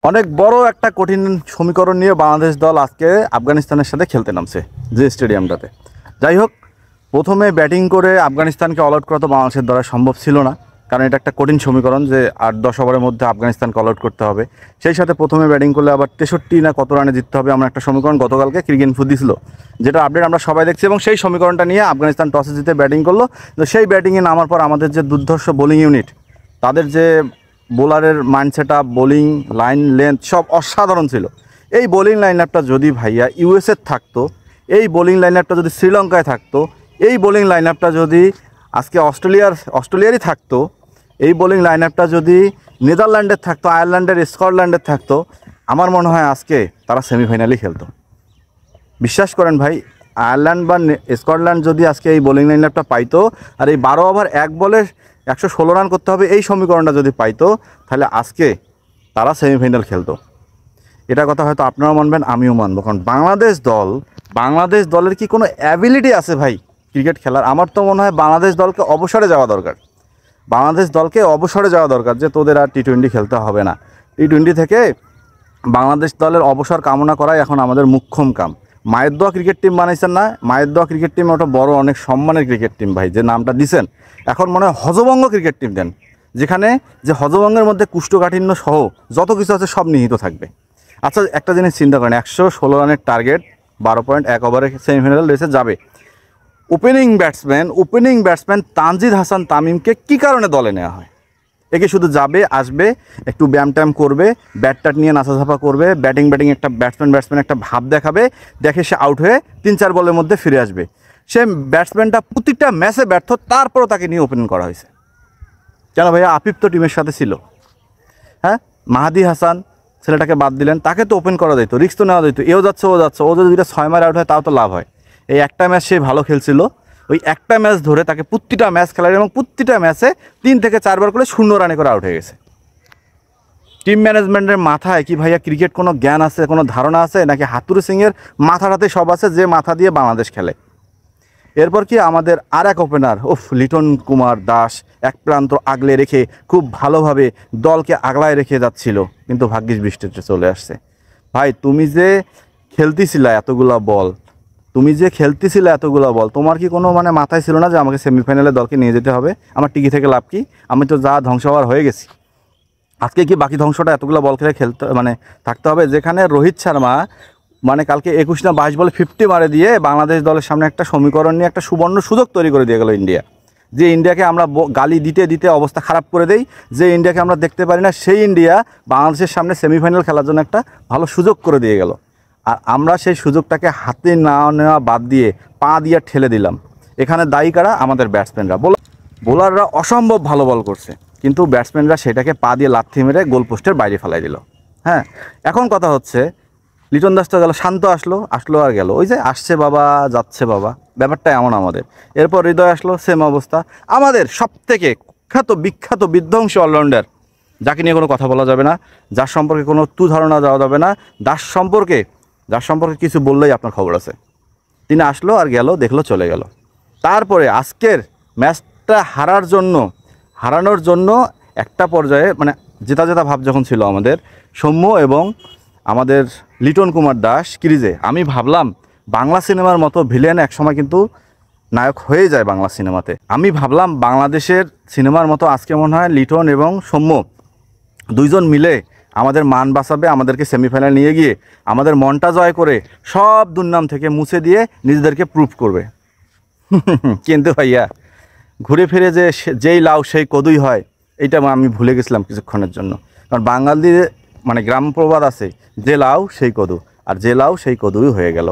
অনেক বড় একটা কঠিন সমীকরণ নিয়ে বাংলাদেশ দল আজকে আফগানিস্তানের সাথে খেলতে নামছে যে স্টেডিয়ামটাতে। যাই হোক, প্রথমে ব্যাটিং করে আফগানিস্তানকে অল আউট করা তো বাংলাদেশের দ্বারা সম্ভব ছিল না, কারণ এটা একটা কঠিন সমীকরণ যে 8-10 ওভারের মধ্যে আফগানিস্তানকে অল আউট করতে হবে। সেই সাথে প্রথমে ব্যাটিং করলে আবার 63 না কত রানে জিততে হবে, আমরা একটা সমীকরণ গতকালকে ক্রিকেট ইনফো দিয়েছিল, যেটা আপডেট আমরা সবাই দেখছি। এবং সেই সমীকরণটা নিয়ে আফগানিস্তান টসে জিতে ব্যাটিং করলো। তো সেই ব্যাটিংয়ে নামার পর আমাদের যে দুর্ধর্ষ বোলিং ইউনিট, তাদের যে বোলারের mindset up, bowling line length সব অসাধারণ ছিল। এই বোলিং লাইন আপটা যদি ভাইয়া ইউএসএ থাকতো, এই বোলিং লাইন আপটা যদি শ্রীলঙ্কায় থাকতো, এই বোলিং লাইন আপটা যদি আজকে অস্ট্রেলিয়ারই থাকতো, এই বোলিং লাইন আপটা যদি নেদারল্যান্ডের থাকতো, আয়ারল্যান্ডের, স্কটল্যান্ডের থাকতো, আমার মনে হয় আজকে তারা সেমিফাইনালই খেলতো। বিশ্বাস করেন ভাই, আয়ারল্যান্ড বা স্কটল্যান্ড যদি আজকে এই বোলিং লাইন আপটা পাইতো, আর এই 12 ওভার 1 বলে 116 রান করতে হবে এই সমীকরণটা যদি পাইতো, তাহলে আজকে তারা সেমিফাইনাল খেলতো। এটা কথা হয়তো আপনারাও মানবেন, আমিও মানবো। কারণ বাংলাদেশ দলের কি কোনো অ্যাবিলিটি আছে ভাই ক্রিকেট খেলার? আমার তো মনে হয় বাংলাদেশ দলকে অবসরে যাওয়া দরকার। যে তোদের আর টি-20 খেলতে হবে না। টি-20 থেকে বাংলাদেশ দলের অবসর কামনা করাই এখন আমাদের মুখ্যম কাম। মায়ের দোয়া ক্রিকেট টিম বানাইছেন না? মায়ের দোয়া ক্রিকেট টিম ওটা বড় অনেক সম্মানের ক্রিকেট টিম ভাই, যে নামটা দিছেন। এখন মনে হয় হজবঙ্গ ক্রিকেট টিম দেন, যেখানে যে হজবঙ্গের মধ্যে কুষ্ঠকাঠিন্য সহ যত কিছু আছে সব নিহিত থাকবে। আচ্ছা, একটা জিনিস চিন্তা করেন, 116 রানের টার্গেট, 12.1 ওভারে সেমিফাইনাল রেসে যাবে। ওপেনিং ব্যাটসম্যান তানজিদ হাসান তামিমকে কী কারণে দলে নেওয়া হয়? একে শুধু যাবে, আসবে, একটু ব্যায়াম ট্যাম করবে, ব্যাট নিয়ে নাচাঝাপা করবে, ব্যাটিং একটা ব্যাটসম্যান একটা ভাব দেখাবে, দেখে সে আউট হয়ে 3-4 বলের মধ্যে ফিরে আসবে। সে ব্যাটসম্যানটা প্রতিটা ম্যাচে ব্যর্থ, তারপরও তাকে নিয়ে ওপেনিং করা হয়েছে কেন ভাইয়া? আফিফ তো টিমের সাথে ছিল, হ্যাঁ। মাহাদি হাসান ছেলেটাকে বাদ দিলেন, তাকে তো ওপেন করা যেত, রিস্ক তো নেওয়া যেত। ও যাচ্ছে, ও যদি 6 মার আউট হয় তাও তো লাভ হয়। এই একটা ম্যাচ সে ভালো খেলছিল, ওই একটা ম্যাচ ধরে তাকে প্রতিটা ম্যাচ খেলার, এবং প্রতিটা ম্যাচে 3 থেকে 4 বার করে 0 রানে করে আউট হয়ে গেছে। টিম ম্যানেজমেন্টের মাথায় কি ভাইয়া ক্রিকেট কোনো জ্ঞান আছে, কোনো ধারণা আছে, নাকি হাতুড়ি সিংয়ের মাথাটাতে সব আছে, যে মাথা দিয়ে বাংলাদেশ খেলে? এরপর কি আমাদের আর এক ওপেনার লিটন কুমার দাস এক প্রান্ত আগলে রেখে খুব ভালোভাবে দলকে আগলায় রেখে যাচ্ছিল, কিন্তু ভাগ্যিস বৃষ্টিতে চলে আসছে। ভাই, তুমি যে খেলতেছিলা এতগুলা বল, তোমার কি কোনো মাথায় ছিল না যে আমাকে সেমিফাইনালে দলকে নিয়ে যেতে হবে? আমার টিকি থেকে লাভ কি? আমি তো যা ধ্বংস হওয়ার হয়ে গেছি। আজকে কি বাকি ধ্বংসটা এতগুলো বল খেলে থাকতে হবে? যেখানে রোহিত শর্মা কালকে 21 না 22 বলে 50 মারে দিয়ে বাংলাদেশ দলের সামনে একটা সমীকরণ নিয়ে একটা সুবর্ণ সুযোগ তৈরি করে দিয়ে গেল ইন্ডিয়া। যে ইন্ডিয়াকে আমরা গালি দিতে অবস্থা খারাপ করে দেই, যে ইন্ডিয়াকে আমরা দেখতে পারি না, সেই ইন্ডিয়া বাংলাদেশের সামনে সেমিফাইনাল খেলার জন্য একটা ভালো সুযোগ করে দিয়ে গেল। আর আমরা সেই সুযোগটাকে হাতে না নেওয়া বাদ দিয়ে পা দিয়ে ঠেলে দিলাম। এখানে দায়ী কারা? আমাদের ব্যাটসম্যানরা। বোলাররা অসম্ভব ভালো বল করছে, কিন্তু ব্যাটসম্যানরা সেটাকে পা দিয়ে লাথি মেরে গোল পোস্টের বাইরে ফেলাই দিল। হ্যাঁ, এখন কথা হচ্ছে, লিটন দাস তো গেল, শান্ত আসলো আর গেল। ওই যে আসছে বাবা, যাচ্ছে বাবা, ব্যাপারটা এমন আমাদের। এরপর হৃদয় আসলো, সেম অবস্থা। আমাদের সবথেকে বিখ্যাত বিধ্বংসী অলরাউন্ডার, যাকে নিয়ে কোনো কথা বলা যাবে না, যার সম্পর্কে কোনো ধারণা দেওয়া যাবে না, যার সম্পর্কে কিছু বললেই আপনার খবর আছে, তিনি আসলো আর গেল, দেখলো, চলে গেল। তারপরে আজকের ম্যাচটা হারানোর জন্য একটা পর্যায়ে জেতা ভাব যখন ছিল আমাদের, সৌম্য এবং আমাদের লিটন কুমার দাস ক্রিজে, আমি ভাবলাম বাংলা সিনেমার মতো ভিলেন একসময় কিন্তু নায়ক হয়ে যায় বাংলা সিনেমাতে। আমি ভাবলাম বাংলাদেশের সিনেমার মতো আজকে মনে হয় লিটন এবং সৌম্য দুইজন মিলে আমাদের মান বাঁচাবে, আমাদেরকে সেমিফাইনাল নিয়ে গিয়ে আমাদের মনটা জয় করে সব দুর্নাম থেকে মুছে দিয়ে নিজেদেরকে প্রুভ করবে। কিন্তু ভাইয়া, ঘুরে ফিরে যেই লাউ সেই কদুই হয়, এইটা আমি ভুলে গেছিলাম কিছুক্ষণের জন্য। কারণ বাঙালির গ্রাম প্রবাদ আছে, যে লাউ সেই কদু, আর যে লাউ সেই কদুই হয়ে গেল।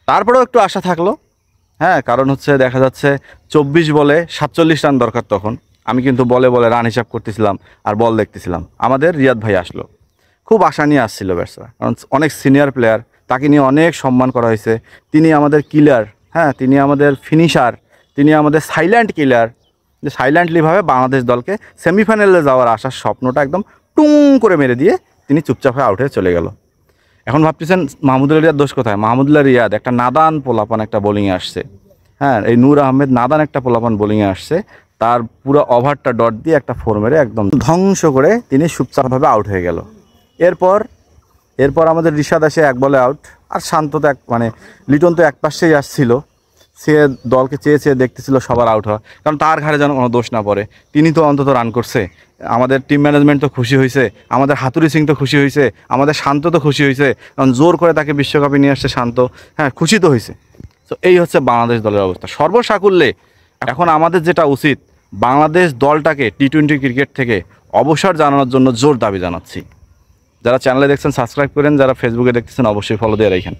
তারপরেও একটু আশা থাকলো, হ্যাঁ, কারণ হচ্ছে দেখা যাচ্ছে 24 বলে 47 রান দরকার। তখন আমি কিন্তু বলে রান হিসাব করতেছিলাম আর বল দেখতেছিলাম। আমাদের রিয়াদ ভাই আসলো, খুব আশা নিয়ে আসছিল ব্যাটসম্যান, কারণ অনেক সিনিয়র প্লেয়ার, তাকে নিয়ে অনেক সম্মান করা হয়েছে। তিনি আমাদের কিলার, হ্যাঁ, তিনি আমাদের ফিনিশার, তিনি আমাদের সাইলেন্ট কিলার, যে সাইলেন্টলিভাবে বাংলাদেশ দলকে সেমিফাইনালে যাওয়ার আশার স্বপ্নটা একদম টুং করে মেরে দিয়ে তিনি চুপচাপ হয়ে আউট হয়ে চলে গেল। এখন ভাবতেছেন মাহমুদুল্লাহ রিয়াদ দোষ কোথায়? মাহমুদুল্লাহ রিয়াদ একটা নাদান পোলাপান একটা বোলিংয়ে আসছে, হ্যাঁ, এই নূর আহমেদ নাদান একটা পোলাপান বোলিংয়ে আসছে, তার পুরো ওভারটা ডট দিয়ে একটা ফোর মেরে একদম ধ্বংস করে তিনি চুপচাপভাবে আউট হয়ে গেল। এরপর আমাদের রিশাদ আসে এক বলে আউট। আর শান্ত তো মানে লিটন তো এক পাশেই আসছিল, সে দলকে চেয়ে চেয়ে দেখতেছিল সবার আউট হওয়া, কারণ তার ঘাড়ে যেন কোনো দোষ না পড়ে। তিনি তো অন্তত রান করছে, আমাদের টিম ম্যানেজমেন্ট তো খুশি হয়েছে, আমাদের হাতুড়ি সিং তো খুশি হয়েছে, আমাদের শান্ত তো খুশি হয়েছে, কারণ জোর করে তাকে বিশ্বকাপে নিয়ে আসছে শান্ত। হ্যাঁ, খুশি তো হয়েছে। তো এই হচ্ছে বাংলাদেশ দলের অবস্থা সর্বসাকুল্যে। এখন আমাদের যেটা উচিত, বাংলাদেশ দলটাকে টি-20 ক্রিকেট থেকে অবসর জানানোর জন্য জোর দাবি জানাচ্ছি। যারা চ্যানেলে দেখছেন সাবস্ক্রাইব করেন, যারা ফেসবুকে দেখতেছেন অবশ্যই ফলো দিয়ে রাখেন।